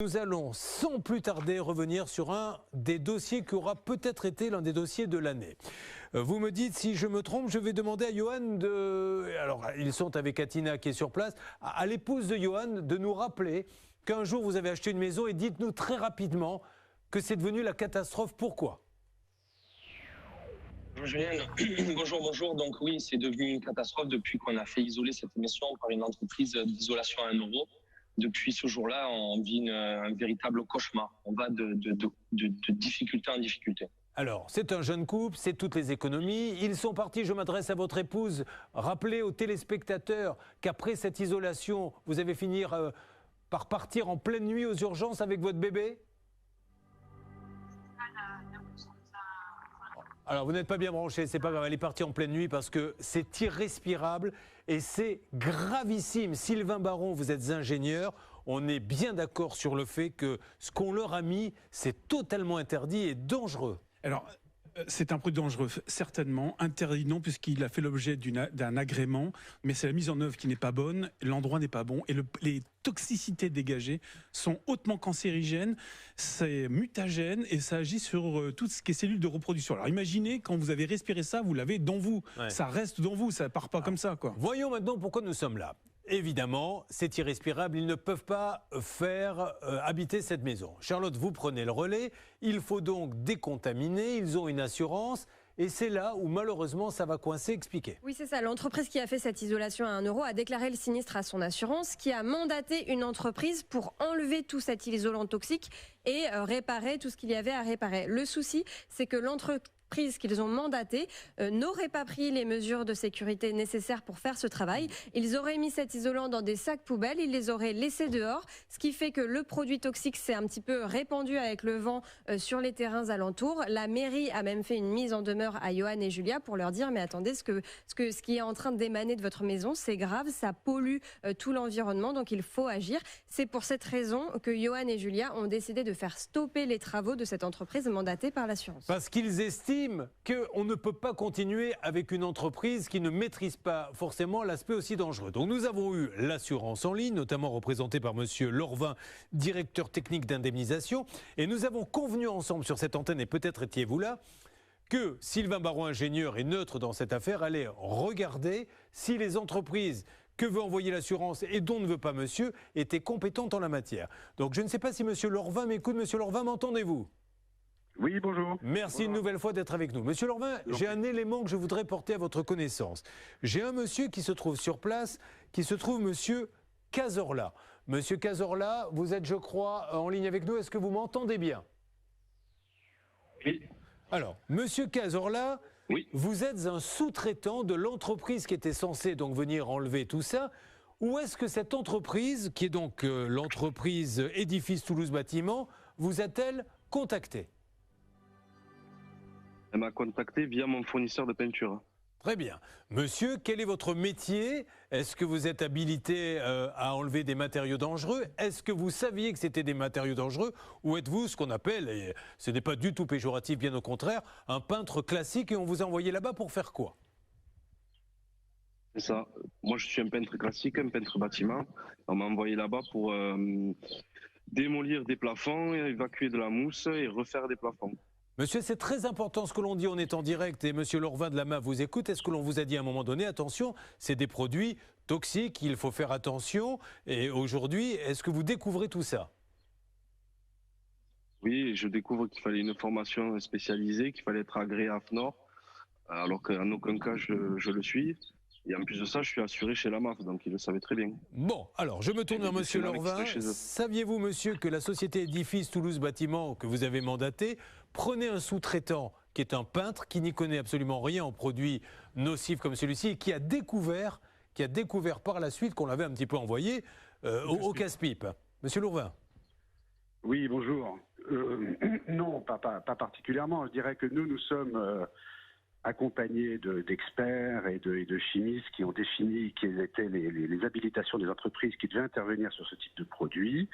Nous allons sans plus tarder revenir sur un des dossiers qui aura peut-être été l'un des dossiers de l'année. Vous me dites si je me trompe, je vais demander à Johan de... Alors, ils sont avec Atina qui est sur place, à l'épouse de Johan de nous rappeler qu'un jour vous avez acheté une maison et dites-nous très rapidement que c'est devenu la catastrophe. Pourquoi ? Julien, bonjour. Donc oui, c'est devenu une catastrophe depuis qu'on a fait isoler cette émission par une entreprise d'isolation à 1 euro. Depuis ce jour-là, on vit un véritable cauchemar. On va de difficulté en difficulté. Alors, c'est un jeune couple, c'est toutes les économies. Ils sont partis, je m'adresse à votre épouse. Rappelez aux téléspectateurs qu'après cette isolation, vous avez fini par partir en pleine nuit aux urgences avec votre bébé ? Alors, vous n'êtes pas bien branché, c'est pas grave, elle est partie en pleine nuit parce que c'est irrespirable et c'est gravissime. Sylvain Baron, vous êtes ingénieur, on est bien d'accord sur le fait que ce qu'on leur a mis, c'est totalement interdit et dangereux. Alors, c'est un produit dangereux, certainement. Interdit non, puisqu'il a fait l'objet d'un agrément, mais c'est la mise en œuvre qui n'est pas bonne, l'endroit n'est pas bon, et les toxicités dégagées sont hautement cancérigènes, c'est mutagène, et ça agit sur tout ce qui est cellules de reproduction. Alors imaginez, quand vous avez respiré ça, vous l'avez dans vous. Ouais. Ça reste dans vous, ça part pas comme ça, quoi. Voyons maintenant pourquoi nous sommes là. Évidemment, c'est irrespirable, ils ne peuvent pas faire habiter cette maison. Charlotte, vous prenez le relais, il faut donc décontaminer, ils ont une assurance. Et c'est là où malheureusement ça va coincer, expliquez. Oui, c'est ça. L'entreprise qui a fait cette isolation à 1 euro a déclaré le sinistre à son assurance, qui a mandaté une entreprise pour enlever tout cet isolant toxique et réparer tout ce qu'il y avait à réparer. Le souci, c'est que l'entreprise qu'ils ont mandaté n'auraient pas pris les mesures de sécurité nécessaires pour faire ce travail. Ils auraient mis cet isolant dans des sacs poubelles, ils les auraient laissés dehors, ce qui fait que le produit toxique s'est un petit peu répandu avec le vent sur les terrains alentours. La mairie a même fait une mise en demeure à Johan et Julia pour leur dire mais attendez, ce qui est en train d'émaner de votre maison, c'est grave, ça pollue tout l'environnement, donc il faut agir. C'est pour cette raison que Johan et Julia ont décidé de faire stopper les travaux de cette entreprise mandatée par l'assurance. Parce qu'ils estiment qu'on ne peut pas continuer avec une entreprise qui ne maîtrise pas forcément l'aspect aussi dangereux. Donc nous avons eu l'assurance en ligne, notamment représentée par monsieur Lorvin, directeur technique d'indemnisation, et nous avons convenu ensemble sur cette antenne, et peut-être étiez-vous là, que Sylvain Baron, ingénieur et neutre dans cette affaire, allait regarder si les entreprises que veut envoyer l'assurance et dont ne veut pas monsieur étaient compétentes en la matière. Donc je ne sais pas si monsieur Lorvin m'écoute. Monsieur Lorvin, m'entendez-vous ? Oui, bonjour. Merci une nouvelle fois d'être avec nous. Monsieur Lorvin, j'ai un élément que je voudrais porter à votre connaissance. J'ai un monsieur qui se trouve sur place, qui se trouve monsieur Cazorla. Monsieur Cazorla, vous êtes, je crois, en ligne avec nous. Est-ce que vous m'entendez bien ? Oui. Alors, monsieur Cazorla, oui. Vous êtes un sous-traitant de l'entreprise qui était censée donc venir enlever tout ça. Où est-ce que cette entreprise, qui est donc l'entreprise Édifice Toulouse Bâtiment, vous a-t-elle contacté ? Elle m'a contacté via mon fournisseur de peinture. Très bien. Monsieur, quel est votre métier ? Est-ce que vous êtes habilité à enlever des matériaux dangereux ? Est-ce que vous saviez que c'était des matériaux dangereux ? Ou êtes-vous ce qu'on appelle, et ce n'est pas du tout péjoratif, bien au contraire, un peintre classique et on vous a envoyé là-bas pour faire quoi ? C'est ça. Moi, je suis un peintre classique, un peintre bâtiment. On m'a envoyé là-bas pour démolir des plafonds, évacuer de la mousse et refaire des plafonds. Monsieur, c'est très important ce que l'on dit, on est en direct et monsieur Lorvin de la MAF vous écoute. Est-ce que l'on vous a dit à un moment donné, attention, c'est des produits toxiques, il faut faire attention. Et aujourd'hui, est-ce que vous découvrez tout ça ? Oui, je découvre qu'il fallait une formation spécialisée, qu'il fallait être agréé à AFNOR, alors qu'en aucun cas je le suis. Et en plus de ça, je suis assuré chez la MAF, donc il le savait très bien. Bon, alors je me tourne vers monsieur Lorvin. Saviez-vous, monsieur, que la société Édifice Toulouse Bâtiment que vous avez mandatée prenait un sous-traitant qui est un peintre, qui n'y connaît absolument rien en produits nocifs comme celui-ci, et qui a découvert par la suite qu'on l'avait un petit peu envoyé au casse-pipe. Monsieur Lorvin. Oui, bonjour. Non, pas particulièrement. Je dirais que nous sommes accompagné d'experts et de chimistes qui ont défini quelles étaient les habilitations des entreprises qui devaient intervenir sur ce type de produit.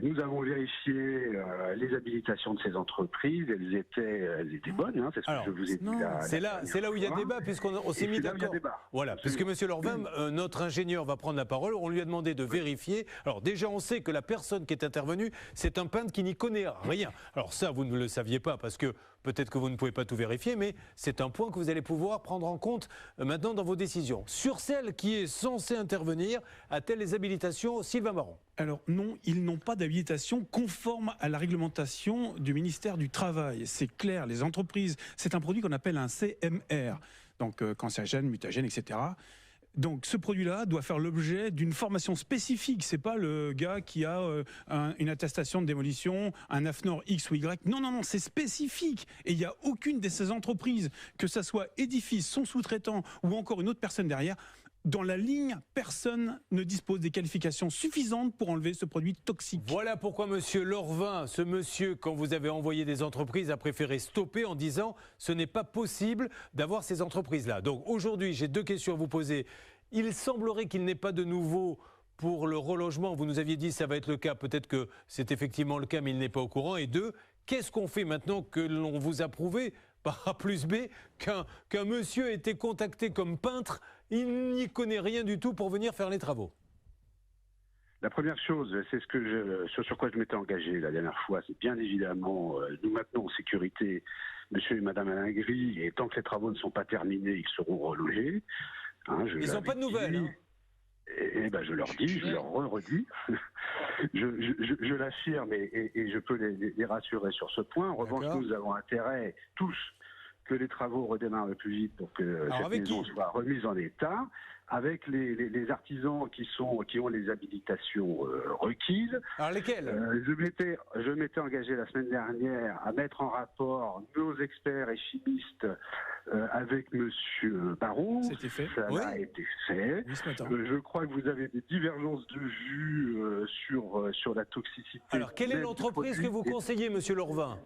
Nous avons vérifié les habilitations de ces entreprises, elles étaient bonnes, hein, c'est ce que je vous ai dit. C'est là où il y a débat, puisqu'on s'est mis d'accord. Voilà, puisque M. Lorvin, notre ingénieur, va prendre la parole, on lui a demandé de vérifier. Alors déjà, on sait que la personne qui est intervenue, c'est un peintre qui n'y connaît rien. Alors ça, vous ne le saviez pas, parce que peut-être que vous ne pouvez pas tout vérifier, mais c'est un point que vous allez pouvoir prendre en compte maintenant dans vos décisions. Sur celle qui est censée intervenir, a-t-elle les habilitations, Sylvain Baron? Alors non, ils n'ont pas d'habilitation conforme à la réglementation du ministère du Travail. C'est clair, les entreprises, c'est un produit qu'on appelle un CMR, donc cancérigène, mutagène, etc. Donc ce produit-là doit faire l'objet d'une formation spécifique. C'est pas le gars qui a une attestation de démolition, un AFNOR X ou Y. Non, non, non, c'est spécifique. Et il n'y a aucune de ces entreprises, que ça soit Edifice, son sous-traitant ou encore une autre personne derrière, dans la ligne, personne ne dispose des qualifications suffisantes pour enlever ce produit toxique. Voilà pourquoi M. Lorvin, ce monsieur, quand vous avez envoyé des entreprises, a préféré stopper en disant « ce n'est pas possible d'avoir ces entreprises-là ». Donc aujourd'hui, j'ai deux questions à vous poser. Il semblerait qu'il n'ait pas de nouveau pour le relogement. Vous nous aviez dit que ça va être le cas. Peut-être que c'est effectivement le cas, mais il n'est pas au courant. Et deux, qu'est-ce qu'on fait maintenant que l'on vous a prouvé par A plus B qu'un monsieur a été contacté comme peintre, il n'y connaît rien du tout pour venir faire les travaux? La première chose, c'est sur quoi je m'étais engagé la dernière fois, c'est bien évidemment, nous maintenons en sécurité monsieur et madame Alain Gris, et tant que les travaux ne sont pas terminés, ils seront relogés. Hein, ils n'ont pas de nouvelles. Hein. Et ben je leur dis, je leur redis, je l'affirme et je peux les rassurer sur ce point. En revanche, nous avons intérêt tous que les travaux redémarrent le plus vite pour que cette maison soit remise en état, avec les artisans qui ont les habilitations requises. Alors lesquels? Je m'étais engagé la semaine dernière à mettre en rapport nos experts et chimistes avec Monsieur Baron. C'était fait. Ça a été fait. Oui, ce matin. Je crois que vous avez des divergences de vues sur la toxicité. Alors quelle est l'entreprise que vous conseillez, Monsieur Lorvin?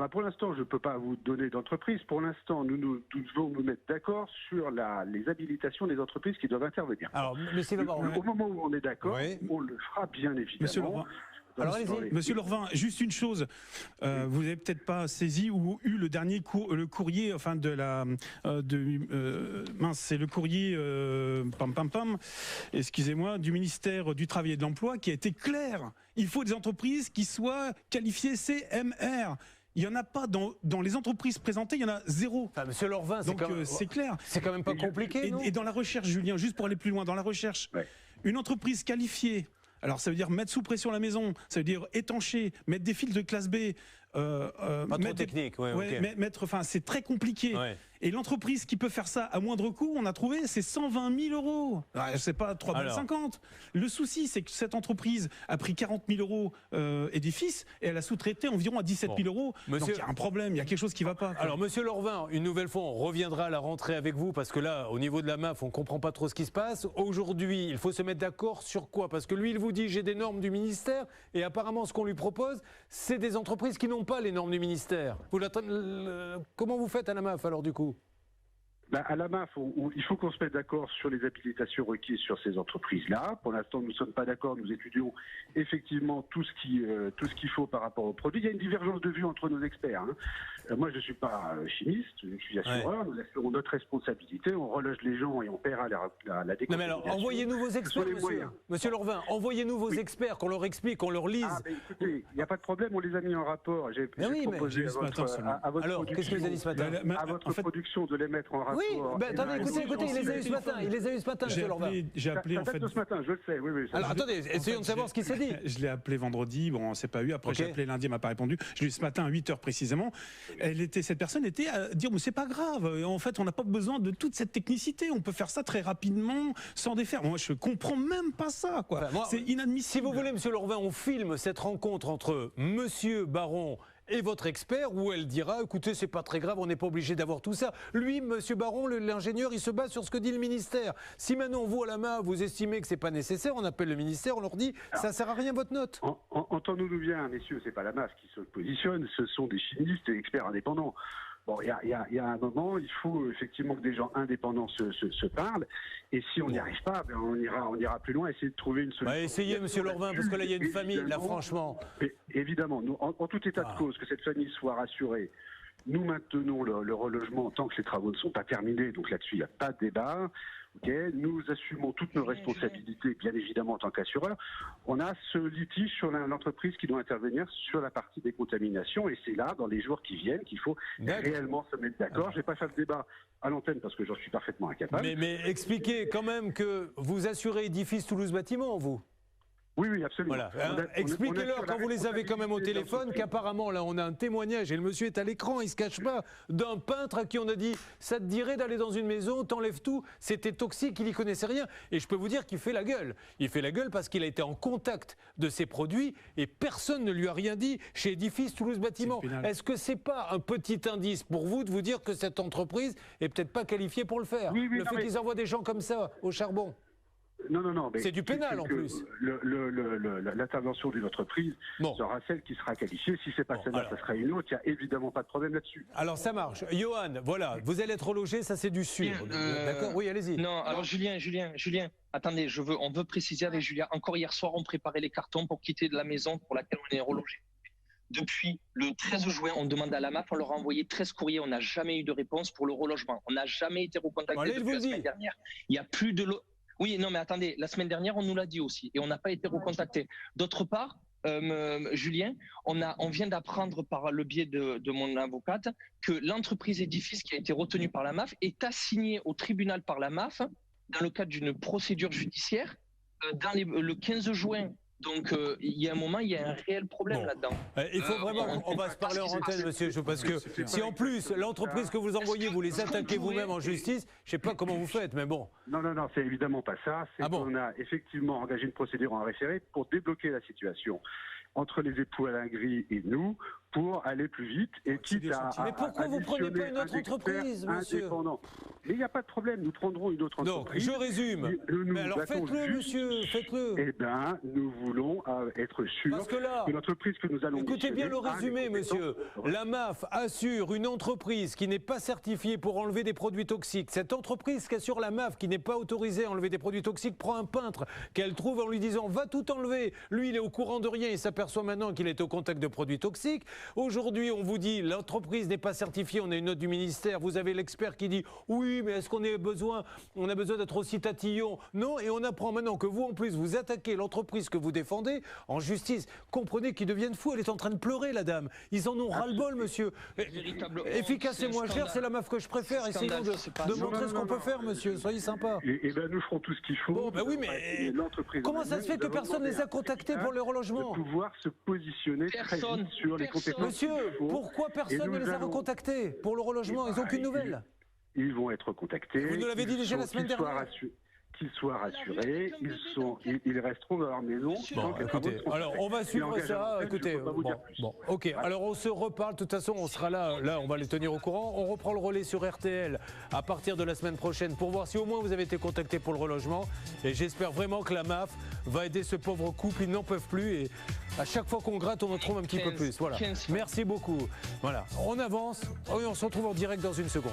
Pour l'instant, je ne peux pas vous donner d'entreprise. Pour l'instant, nous devons nous mettre d'accord sur les habilitations des entreprises qui doivent intervenir. Alors, Monsieur Lorvin, au moment où on est d'accord, on le fera bien évidemment. Monsieur Lorvin. Alors, Monsieur Lorvin, juste une chose, vous n'avez peut-être pas saisi ou eu le dernier le courrier, enfin c'est le courrier excusez-moi, du ministère du Travail et de l'Emploi qui a été clair. Il faut des entreprises qui soient qualifiées CMR. Il n'y en a pas dans les entreprises présentées, il y en a zéro. Enfin, Monsieur Lorvin, c'est clair. C'est quand même pas compliqué, non ? Et dans la recherche, Julien, juste pour aller plus loin, dans la recherche, une entreprise qualifiée, alors ça veut dire mettre sous pression la maison, ça veut dire étancher, mettre des fils de classe B. Pas trop technique, c'est très compliqué. Ouais. Et l'entreprise qui peut faire ça à moindre coût, on a trouvé, c'est 120 000 €. C'est pas 3,50 €. Le souci, c'est que cette entreprise a pris 40 000 € Edifice et elle a sous-traité environ à 17 000 €. Donc il y a un problème, il y a quelque chose qui ne va pas. Alors, Monsieur Lorvin, une nouvelle fois, on reviendra à la rentrée avec vous parce que là, au niveau de la MAF, on ne comprend pas trop ce qui se passe. Aujourd'hui, il faut se mettre d'accord sur quoi? Parce que lui, il vous dit, j'ai des normes du ministère et apparemment, ce qu'on lui propose, c'est des entreprises qui n'ont pas les normes du ministère. Comment vous faites à la MAF alors du coup? À la MAF, il faut qu'on se mette d'accord sur les habilitations requises sur ces entreprises-là. Pour l'instant, nous ne sommes pas d'accord. Nous étudions effectivement tout ce qu'il faut par rapport au produit. Il y a une divergence de vue entre nos experts. Moi, je ne suis pas chimiste, je suis assureur. Nous assurons notre responsabilité. On reloge les gens et on paiera la décontamination. Non mais alors, envoyez-nous vos experts, monsieur Lorvin. Envoyez-nous vos experts, qu'on leur explique, qu'on leur lise. Écoutez, il n'y a pas de problème. On les a mis en rapport. J'ai proposé à votre alors, qu'est-ce que vous avez dit ce matin? À votre production de les mettre en rapport. Oui, attendez, écoutez, il les a eu ce matin. Il les a eu ce matin, monsieur Lorvin. J'ai appelé en fait. Ce matin, je le sais. Oui. Alors attendez, essayons de savoir ce qui s'est dit. Je l'ai appelé vendredi, bon, on s'est pas eu. Après, j'ai appelé lundi, elle m'a pas répondu. Je l'ai eu ce matin à 8 h précisément. Cette personne était à dire, mais c'est pas grave. En fait, on n'a pas besoin de toute cette technicité. On peut faire ça très rapidement, sans défaire. Moi, je comprends même pas ça, quoi. C'est inadmissible. Si vous voulez, monsieur Lorvin, on filme cette rencontre entre monsieur Baron et votre expert, où elle dira, écoutez, c'est pas très grave, on n'est pas obligé d'avoir tout ça. Lui, monsieur Baron, l'ingénieur, il se base sur ce que dit le ministère. Si maintenant, vous, à la main, vous estimez que c'est pas nécessaire, on appelle le ministère, on leur dit, ça sert à rien votre note. Entendons-nous bien, messieurs, c'est pas la MAF qui se positionne, ce sont des chimistes et experts indépendants. Bon, il y a un moment, il faut effectivement que des gens indépendants se parlent. Et si on n'y arrive pas, ben on ira plus loin, essayer de trouver une solution. Essayez, monsieur Lorvin, parce que là, il y a une famille, là, franchement. Évidemment, nous, en tout état de cause, que cette famille soit rassurée. Nous maintenons le relogement tant que les travaux ne sont pas terminés, donc là-dessus, il n'y a pas de débat. Okay. Nous assumons toutes nos responsabilités, bien évidemment, en tant qu'assureur. On a ce litige sur l'entreprise qui doit intervenir sur la partie des contaminations, et c'est là, dans les jours qui viennent, qu'il faut réellement se mettre d'accord. Je ne vais pas faire le débat à l'antenne parce que j'en suis parfaitement incapable. Mais expliquez quand même que vous assurez Édifice Toulouse Bâtiment, vous. Oui, absolument. Voilà. Expliquez-leur quand vous les avez quand même au téléphone qu'apparemment, là, on a un témoignage, et le monsieur est à l'écran, il ne se cache pas, d'un peintre à qui on a dit « ça te dirait d'aller dans une maison, t'enlèves tout, c'était toxique, il n'y connaissait rien ». Et je peux vous dire qu'il fait la gueule. Il fait la gueule parce qu'il a été en contact de ces produits et personne ne lui a rien dit chez Édifice Toulouse Bâtiment. Est-ce que c'est pas un petit indice pour vous de vous dire que cette entreprise est peut-être pas qualifiée pour le faire? Le fait qu'ils envoient des gens comme ça au charbon. Non. C'est du pénal en plus. L'intervention d'une entreprise sera celle qui sera qualifiée. Si c'est pas celle-là, ça sera une autre. Il n'y a évidemment pas de problème là-dessus. Alors ça marche. Johan, voilà, vous allez être relogé, ça c'est du sûr. D'accord? Oui, allez-y. Non, alors Julien, attendez, on veut préciser avec Julien. Encore hier soir, on préparait les cartons pour quitter de la maison pour laquelle on est relogé. Depuis le 13 juin, on demande à la MAF, on leur a envoyé 13 courriers, on n'a jamais eu de réponse pour le relogement. On n'a jamais été recontacté depuis la semaine dernière. Il n'y a plus de... Oui, non, mais attendez, la semaine dernière, on nous l'a dit aussi, et on n'a pas été recontacté. D'autre part, Julien, on vient d'apprendre par le biais de mon avocate que l'entreprise Édifice qui a été retenue par la MAF est assignée au tribunal par la MAF dans le cadre d'une procédure judiciaire le 15 juin. Donc, il y a un moment, il y a un réel problème là-dedans. Il faut vraiment, on va se parler en antenne, monsieur, parce que si en plus, l'entreprise que vous envoyez, vous les attaquez vous-même en justice, je ne sais pas comment vous faites, mais bon. Non, c'est évidemment pas ça. C'est qu'on a effectivement engagé une procédure en référé pour débloquer la situation entre les époux Alain Gris et nous, pour aller plus vite et quitte à... Mais pourquoi vous ne prenez pas une autre entreprise, monsieur? Mais il n'y a pas de problème, nous prendrons une autre entreprise. Donc, je résume. Mais alors faites-le, monsieur, faites-le. Eh bien, nous voulons être sûrs que l'entreprise que nous allons... Écoutez bien le résumé, monsieur. La MAF assure une entreprise qui n'est pas certifiée pour enlever des produits toxiques. Cette entreprise qu'assure la MAF, qui n'est pas autorisée à enlever des produits toxiques, prend un peintre qu'elle trouve en lui disant « va tout enlever ». Lui, il est au courant de rien, il s'aperçoit maintenant qu'il est au contact de produits toxiques. Aujourd'hui, on vous dit l'entreprise n'est pas certifiée, on a une note du ministère, vous avez l'expert qui dit oui, mais est-ce qu'on a besoin d'être aussi tatillon? Non, et on apprend maintenant que vous, en plus, vous attaquez l'entreprise que vous défendez en justice. Comprenez qu'ils deviennent fous, elle est en train de pleurer, la dame. Ils en ont ras-le-bol, monsieur. Efficace et moins cher, c'est la MAF que je préfère. Essayons de montrer ce qu'on peut faire, monsieur. Soyez sympa. Eh bien, nous ferons tout ce qu'il faut. Bon, ben oui, mais comment ça se fait que personne ne les a contactés pour le relogement? De pouvoir se positionner très vite sur les compétences. Monsieur, pourquoi personne ne les a recontactés pour le relogement? Ils n'ont aucune nouvelle. Ils vont être contactés. Vous nous l'avez dit déjà la semaine dernière. Qu'ils soient rassurés, ils resteront dans leur maison. Bon, écoutez, alors on va suivre ça. Écoutez, ok. Alors on se reparle. De toute façon, on sera là. Là, on va les tenir au courant. On reprend le relais sur RTL à partir de la semaine prochaine pour voir si au moins vous avez été contacté pour le relogement. Et j'espère vraiment que la MAF va aider ce pauvre couple. Ils n'en peuvent plus. Et à chaque fois qu'on gratte, on en trouve un petit peu plus. Voilà. Merci beaucoup. Voilà. On avance. Et on se retrouve en direct dans une seconde.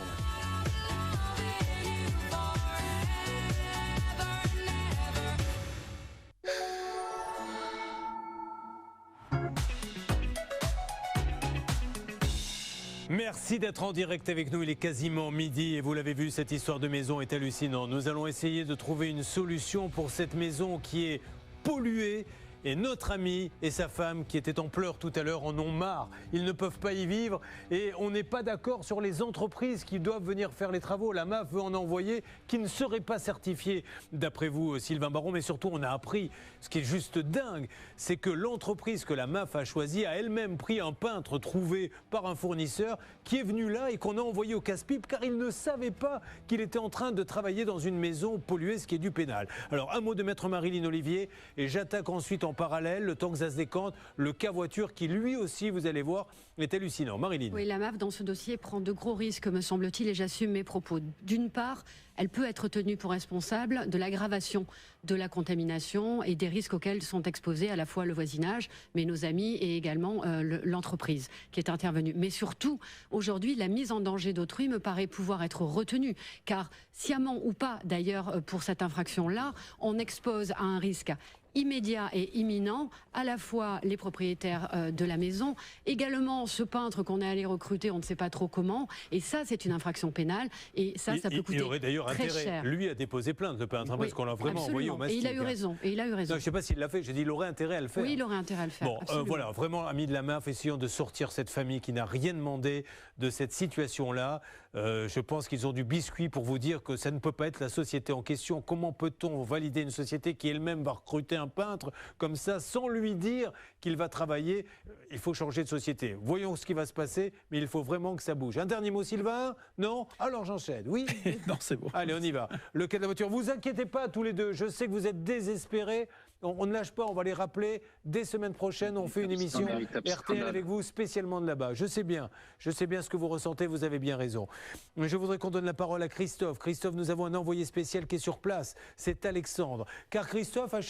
Merci d'être en direct avec nous, il est quasiment midi et vous l'avez vu, cette histoire de maison est hallucinante. Nous allons essayer de trouver une solution pour cette maison qui est polluée. Et notre ami et sa femme, qui étaient en pleurs tout à l'heure, en ont marre. Ils ne peuvent pas y vivre et on n'est pas d'accord sur les entreprises qui doivent venir faire les travaux. La MAF veut en envoyer qui ne seraient pas certifiées, d'après vous, Sylvain Baron. Mais surtout, on a appris, ce qui est juste dingue, c'est que l'entreprise que la MAF a choisie a elle-même pris un peintre trouvé par un fournisseur qui est venu là et qu'on a envoyé au casse-pipe car il ne savait pas qu'il était en train de travailler dans une maison polluée, ce qui est du pénal. Alors, un mot de maître Marilyn Olivier et j'attaque ensuite en parallèle, le temps que ça se décante. Le cas voiture qui, lui aussi, vous allez voir, est hallucinant. Marilyn. Oui, la MAF, dans ce dossier, prend de gros risques, me semble-t-il, et j'assume mes propos. D'une part, elle peut être tenue pour responsable de l'aggravation de la contamination et des risques auxquels sont exposés à la fois le voisinage, mais nos amis et également l'entreprise qui est intervenue. Mais surtout, aujourd'hui, la mise en danger d'autrui me paraît pouvoir être retenue, car sciemment ou pas d'ailleurs pour cette infraction-là, on expose à un risque immédiat et imminent à la fois les propriétaires de la maison, également ce peintre qu'on est allé recruter, on ne sait pas trop comment, et ça c'est une infraction pénale, et ça peut coûter il aurait d'ailleurs très intérêt, cher. lui, à déposer plainte, le peintre, parce qu'on l'a vraiment envoyé au mastic. Et il a eu raison, Non, je ne sais pas s'il l'a fait, j'ai dit il aurait intérêt à le faire. Oui, il aurait intérêt à le faire. Bon, voilà, vraiment, amis de la MAF, essayons de sortir cette famille qui n'a rien demandé de cette situation-là. Je pense qu'ils ont du biscuit pour vous dire que ça ne peut pas être la société en question. Comment peut-on valider une société qui elle-même va recruter un peintre comme ça sans lui dire qu'il va travailler? Il faut changer de société. Voyons ce qui va se passer, mais il faut vraiment que ça bouge. Un dernier mot, Sylvain? Non? Alors j'enchaîne. Oui? Non, c'est bon. Allez, on y va. Le cas de la voiture. Vous inquiétez pas tous les deux. Je sais que vous êtes désespérés. On ne lâche pas, on va les rappeler. Dès semaine prochaine, on fait une émission RTL avec vous spécialement de là-bas. Je sais bien ce que vous ressentez, vous avez bien raison. Mais je voudrais qu'on donne la parole à Christophe. Christophe, nous avons un envoyé spécial qui est sur place. C'est Alexandre. Car Christophe a